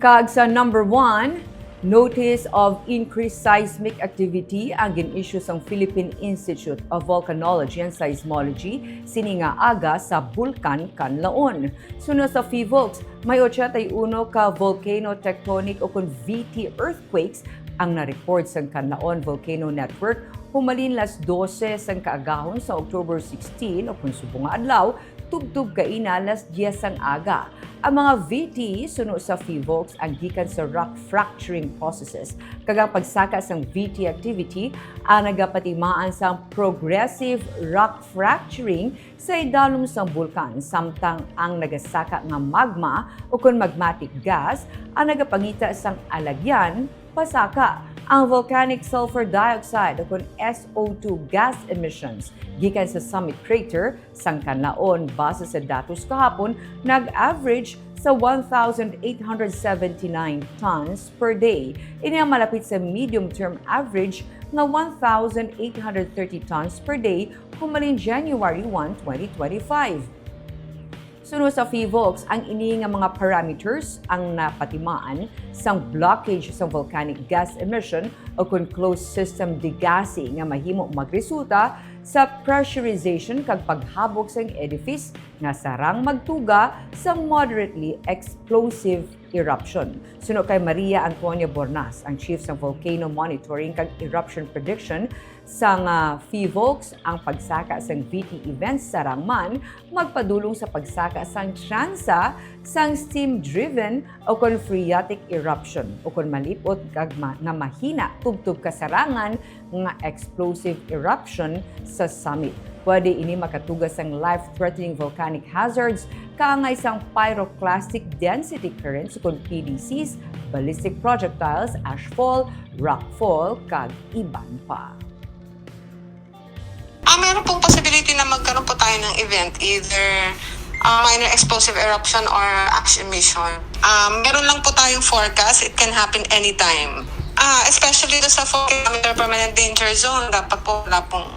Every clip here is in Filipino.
Kag sa number 1, notice of increased seismic activity ang gin-issue sa Philippine Institute of Volcanology and Seismology sininga aga sa Bulkan Kanlaon. Sunod sa PHIVOLCS, may 81 ka volcano tectonic o kun VT earthquakes ang na-report sa Kanlaon Volcano Network humalin las 12 sang kaagahon sa October 16 o kun subong nga adlaw tubtub kaina las 10 sang aga. Ang mga VT suno sa PHIVOLCS ang gikan sa rock fracturing processes. Kagang pagsaka sang VT activity ang nagapatimaan sang progressive rock fracturing sa idalom sang bulkan samtang ang nagasaka nga magma o kun magmatic gas ang nagapangita sang alagyan pasaka. Ang volcanic sulfur dioxide o kun SO2 gas emissions gikan sa summit crater sang Kanlaon base sa datos kahapon nag-average sa 1,879 tons per day. Ini ang malapit sa medium-term average nga 1,830 tons per day humalin January 1, 2025. Sunod sa PHIVOLCS, ang ini nga mga parameters ang napatimaan sang blockage sa volcanic gas emission o kung closed system degassing nga mahimo magresulta sa pressurization kag paghabog sang edifice nga sarang magtuga sa moderately explosive eruption. Sunod kay Maria Antonia Bornas, ang Chief sa Volcano Monitoring kag Eruption Prediction sang PHIVOLCS, ang pagsaka sang VT events sarang man magpadulong sa pagsaka sang tsansa sang steam-driven o kon phreatic eruption o kon malipot kag nga mahina tubtub kasarangan nga explosive eruption sa summit. Pwede ini makatugas ang life-threatening volcanic hazards kaangay sang pyroclastic density currents kung PDCs, ballistic projectiles, ashfall, rockfall, kag iban pa. Meron pong possibility na magkaroon po tayo ng event, either minor explosive eruption or ash emission. Meron lang po tayong forecast. It can happen anytime. Especially do sa 4 km permanent danger zone, dapat po wala pong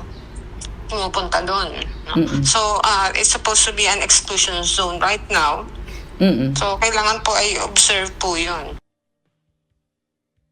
pumupunta doon. No? So, it's supposed to be an exclusion zone right now. So, kailangan po ay observe po yun.